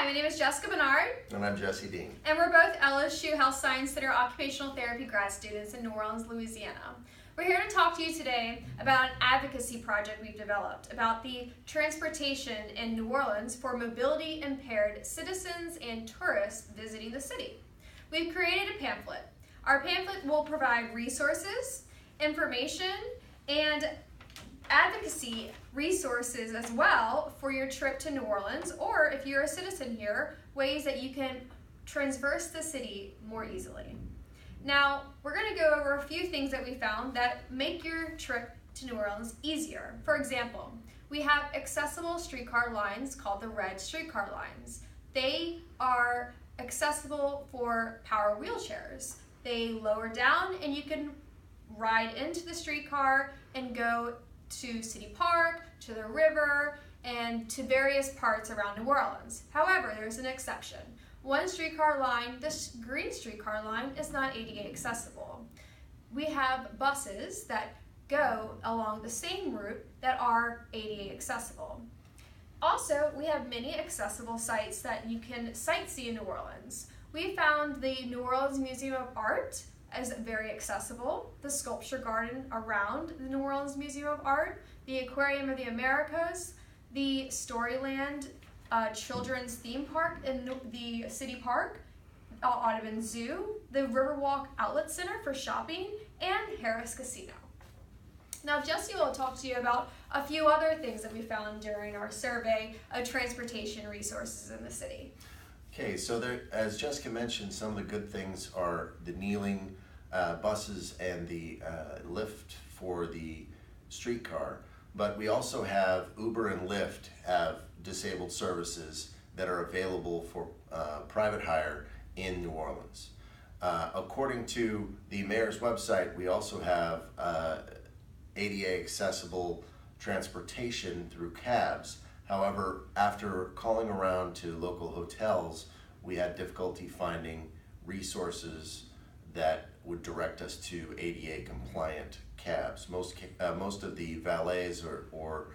Hi, my name is Jessica Bernard. And I'm Jesse Dean. And we're both LSU Health Science Center Occupational Therapy grad students in New Orleans, Louisiana. We're here to talk to you today about an advocacy project we've developed about the transportation in New Orleans for mobility impaired citizens and tourists visiting the city. We've created a pamphlet. Our pamphlet will provide resources, information, and advocacy resources as well for your trip to New Orleans, or if you're a citizen here, ways that you can traverse the city more easily. Now, we're going to go over a few things that we found that make your trip to New Orleans easier. For example, we have accessible streetcar lines called the red streetcar lines. They are accessible for power wheelchairs. They lower down and you can ride into the streetcar and go to City Park, to the river, and to various parts around New Orleans. However, there's an exception. One streetcar line, this green streetcar line, is not ADA accessible. We have buses that go along the same route that are ADA accessible. Also, we have many accessible sites that you can sightsee in New Orleans. We found the New Orleans Museum of Art as very accessible, the sculpture garden around the New Orleans Museum of Art, the Aquarium of the Americas, the Storyland Children's Theme Park in the City Park, Audubon Zoo, the Riverwalk Outlet Center for shopping, and Harris Casino. Now Jesse will talk to you about a few other things that we found during our survey of transportation resources in the city. Okay, so there, as Jessica mentioned, some of the good things are the kneeling buses and the lift for the streetcar, but we also have Uber and Lyft have disabled services that are available for private hire in New Orleans. According to the mayor's website, we also have ADA accessible transportation through cabs. However, after calling around to local hotels, we had difficulty finding resources that would direct us to ADA compliant cabs. Most of the valets or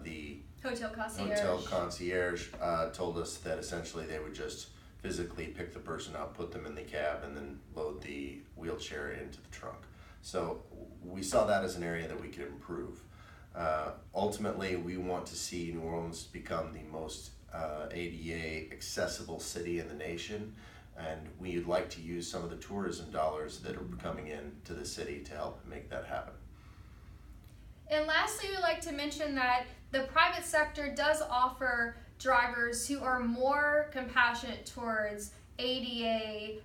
the Hotel concierge told us that essentially they would just physically pick the person up, put them in the cab, and then load the wheelchair into the trunk. So we saw that as an area that we could improve. Ultimately, we want to see New Orleans become the most ADA accessible city in the nation, and we'd like to use some of the tourism dollars that are coming in to the city to help make that happen. And lastly, we'd like to mention that the private sector does offer drivers who are more compassionate towards ADA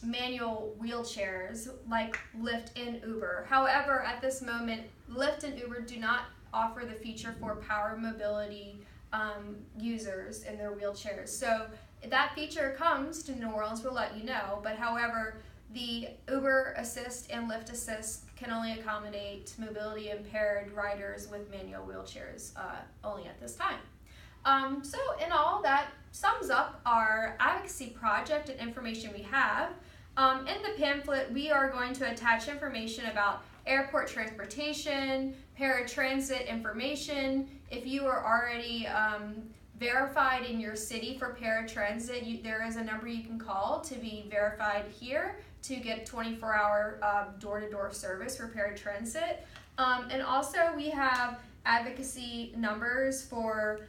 manual wheelchairs like Lyft and Uber. However, at this moment, Lyft and Uber do not offer the feature for power mobility users in their wheelchairs. So if that feature comes to New Orleans, we'll let you know. But however, the Uber Assist and Lyft Assist can only accommodate mobility impaired riders with manual wheelchairs only at this time. So in all, that sums up our advocacy project and information we have. In the pamphlet, we are going to attach information about airport transportation, paratransit information. If you are already verified in your city for paratransit, there is a number you can call to be verified here to get 24-hour door-to-door service for paratransit. And also we have advocacy numbers for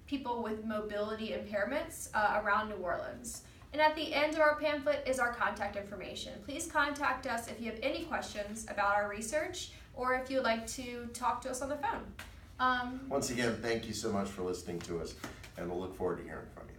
people with mobility impairments around New Orleans. And at the end of our pamphlet is our contact information. Please contact us if you have any questions about our research or if you'd like to talk to us on the phone. Once again, thank you so much for listening to us, and we'll look forward to hearing from you.